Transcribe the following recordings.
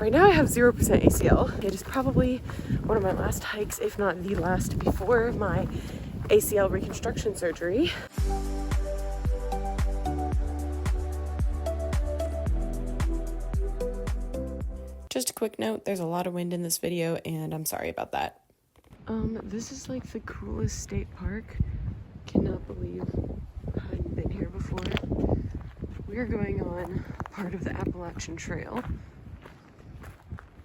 Right now I have 0% ACL. It is probably one of my last hikes, if not the last, before my ACL reconstruction surgery. Just a quick note, there's a lot of wind in this video and I'm sorry about that. This is like the coolest state park. Cannot believe I hadn't been here before. We are going on part of the Appalachian Trail.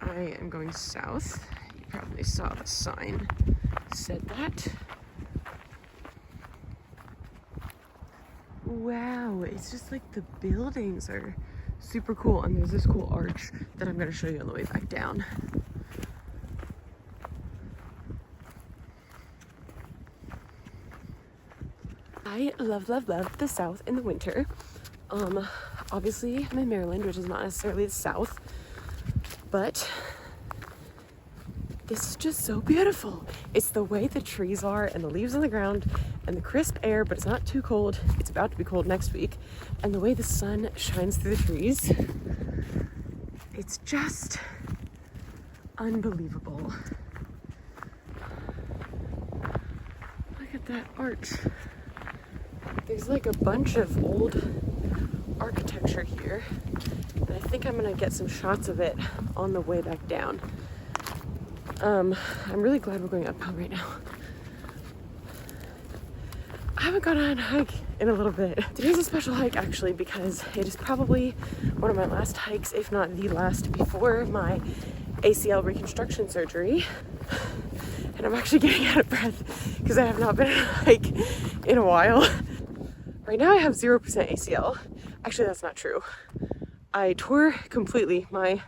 I am going south. You probably saw the sign said that. Wow, it's just like the buildings are super cool, and there's this cool arch that I'm going to show you on the way back down. I love the South in the winter. Obviously I'm in Maryland, which is not necessarily the South, but this is just so beautiful. It's the way the trees are and the leaves on the ground and the crisp air, but it's not too cold. It's about to be cold next week. And the way the sun shines through the trees, it's just unbelievable. Look at that arch. There's like a bunch of old architecture here, and I think I'm gonna get some shots of it on the way back down. I'm really glad we're going uphill right now. I haven't gone on a hike in a little bit. Today's a special hike actually because it is probably one of my last hikes, if not the last, before my ACL reconstruction surgery. And I'm actually getting out of breath because I have not been on a hike in a while. Right now I have 0% ACL. Actually, that's not true. I tore completely my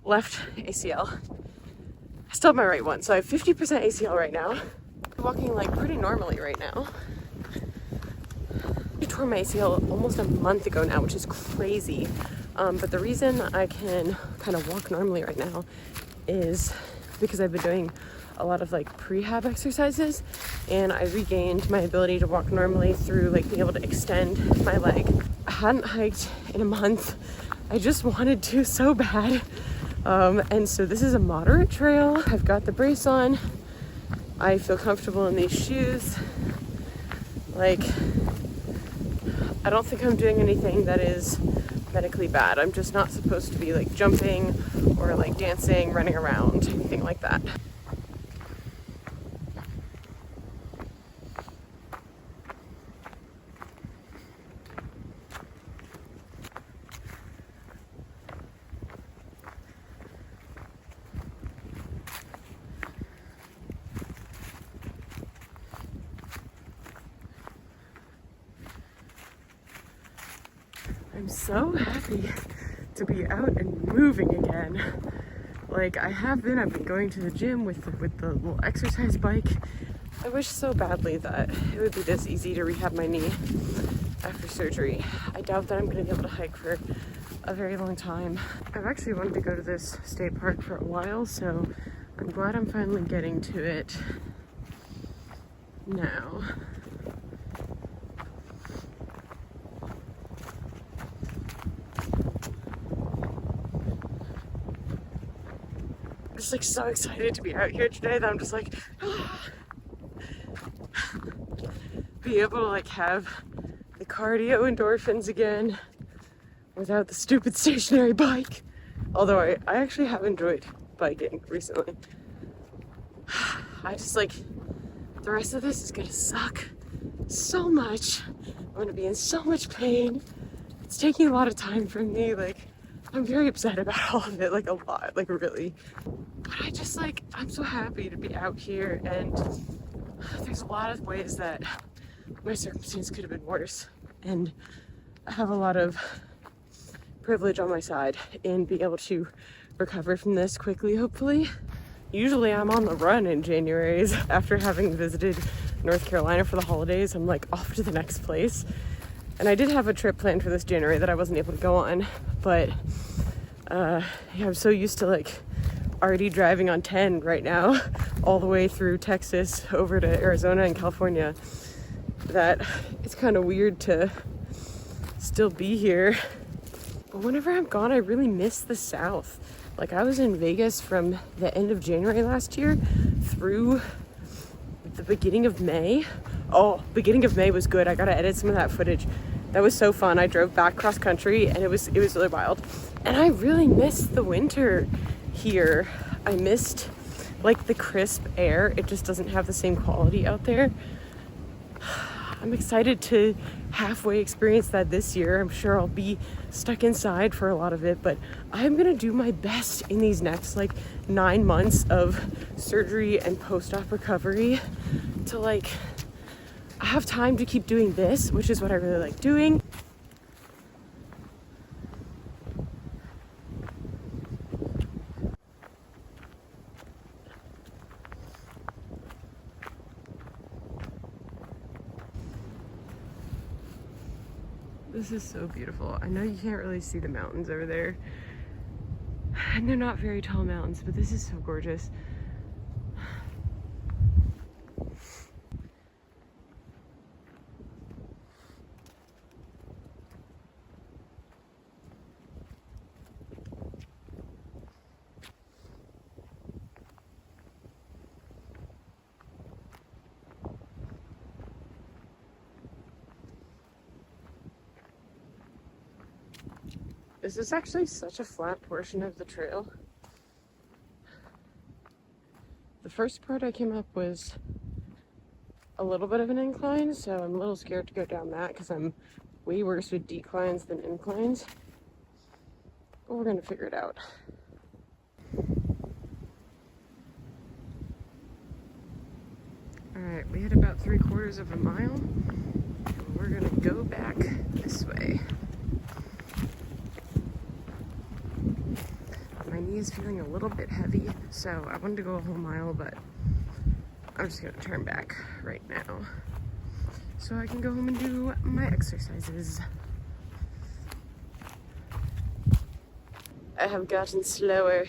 left ACL. I still have my right one, so I have 50% ACL right now. I'm walking like pretty normally right now. I tore my ACL almost a month ago now, which is crazy. But the reason I can kind of walk normally right now is because I've been doing a lot of like prehab exercises, and I regained my ability to walk normally through like being able to extend my leg. I hadn't hiked in a month. I just wanted to so bad. And so this is a moderate trail. I've got the brace on. I feel comfortable in these shoes. Like, I don't think I'm doing anything that is medically bad. I'm just not supposed to be like jumping or like dancing, running around, anything like that. I'm so happy to be out and moving again. Like I've been going to the gym with the little exercise bike. I wish so badly that it would be this easy to rehab my knee after surgery. I doubt that I'm going to be able to hike for a very long time. I've actually wanted to go to this state park for a while, so I'm glad I'm finally getting to it now. I'm just like so excited to be out here today that I'm just like be able to like have the cardio endorphins again without the stupid stationary bike. Although I actually have enjoyed biking recently. I just like, the rest of this is gonna suck so much. I'm gonna be in so much pain. It's taking a lot of time from me. Like, I'm very upset about all of it, like a lot, like really. But I just like, I'm so happy to be out here, and there's a lot of ways that my circumstance could have been worse. And I have a lot of privilege on my side in being able to recover from this quickly, hopefully. Usually I'm on the run in Januaries. After having visited North Carolina for the holidays, I'm like off to the next place. And I did have a trip planned for this January that I wasn't able to go on, but yeah, I'm so used to like already driving on 10 right now, all the way through Texas over to Arizona and California, that it's kind of weird to still be here. But whenever I'm gone, I really miss the South. Like, I was in Vegas from the end of January last year through the beginning of May. Oh, beginning of May was good. I gotta edit some of that footage. That was so fun. I drove back cross country and it was really wild. And I really missed the winter here. I missed like the crisp air. It just doesn't have the same quality out there. I'm excited to halfway experience that this year. I'm sure I'll be stuck inside for a lot of it, but I'm gonna do my best in these next like 9 months of surgery and post-op recovery to like have time to keep doing this, which is what I really like doing. This is so beautiful. I know you can't really see the mountains over there, and they're not very tall mountains, but this is so gorgeous. This is actually such a flat portion of the trail. The first part I came up was a little bit of an incline, so I'm a little scared to go down that because I'm way worse with declines than inclines. But we're gonna figure it out. All right, we had about 3/4 of a mile, and we're gonna go back this way. My knee is feeling a little bit heavy, so I wanted to go a whole mile, but I'm just gonna turn back right now so I can go home and do my exercises. I have gotten slower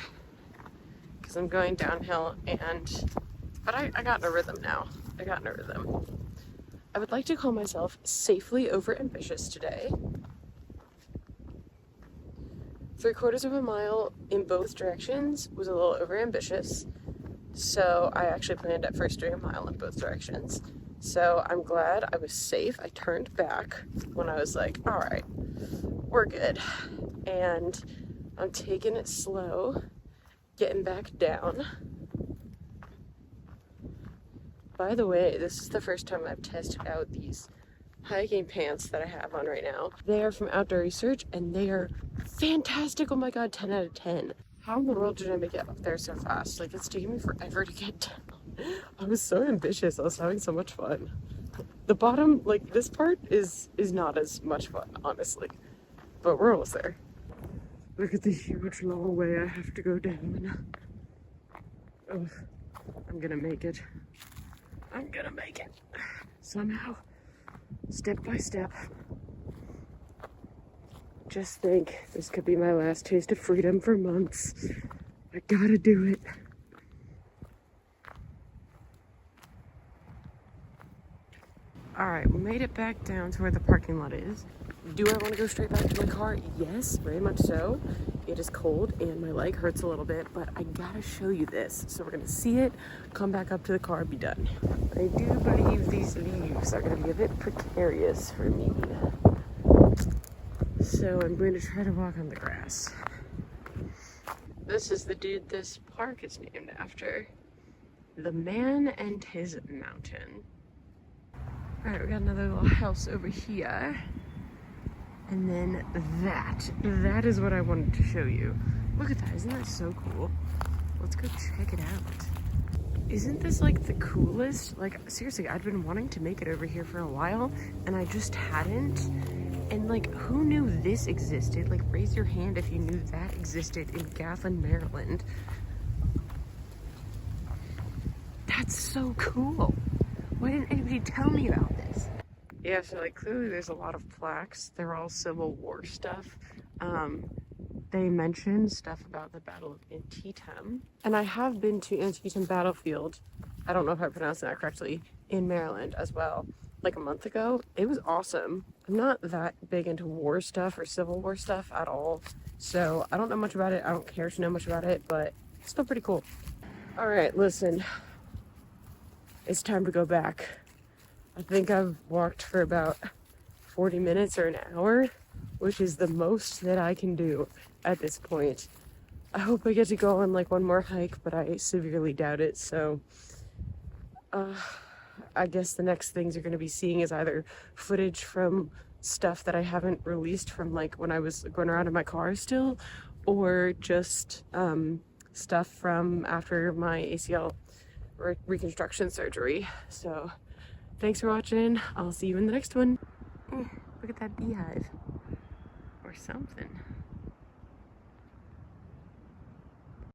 because I'm going downhill, but I got in a rhythm now. I would like to call myself safely overambitious today. 3/4 of a mile in both directions was a little overambitious, so I actually planned at first doing a mile in both directions. So I'm glad I was safe. I turned back when I was like, all right, we're good. And I'm taking it slow, getting back down. By the way, this is the first time I've tested out these hiking pants that I have on right now. They are from Outdoor Research and they are fantastic. Oh my god, 10 out of 10. How in the world did I make it up there so fast? Like, it's taking me forever to get down. I was so ambitious. I was having so much fun. The bottom, like this part is not as much fun, honestly, but we're almost there. Look at the huge long way I have to go down. Oh, I'm gonna make it. I'm gonna make it somehow. Step by step. Just think, this could be my last taste of freedom for months. I gotta do it. Alright, we made it back down to where the parking lot is. Do I want to go straight back to my car? Yes, very much so. It is cold and my leg hurts a little bit, but I gotta show you this. So we're gonna see it, come back up to the car, be done. I do believe these leaves are gonna be a bit precarious for me. So I'm going to try to walk on the grass. This is the dude this park is named after. The Man and His Mountain. Alright, we got another little house over here. And then that is what I wanted to show you. Look at that, isn't that so cool? Let's go check it out. Isn't this like the coolest? Like, seriously, I've been wanting to make it over here for a while and I just hadn't. And like, who knew this existed? Like, raise your hand if you knew that existed in Gathland, Maryland. That's so cool. Why didn't anybody tell me about this? Yeah, so like clearly there's a lot of plaques. They're all Civil War stuff. They mention stuff about the Battle of Antietam. And I have been to Antietam Battlefield. I don't know if I pronounced that correctly, in Maryland as well. like a month ago. It was awesome. I'm not that big into war stuff or Civil War stuff at all, so I don't know much about it. I don't care to know much about it, but it's still pretty cool. All right, listen, it's time to go back. I think I've walked for about 40 minutes or an hour, which is the most that I can do at this point. I hope I get to go on like one more hike, but I severely doubt it. So I guess the next things you're going to be seeing is either footage from stuff that I haven't released from like when I was going around in my car still, or just stuff from after my ACL reconstruction surgery. So thanks for watching. I'll see you in the next one. Look at that beehive or something.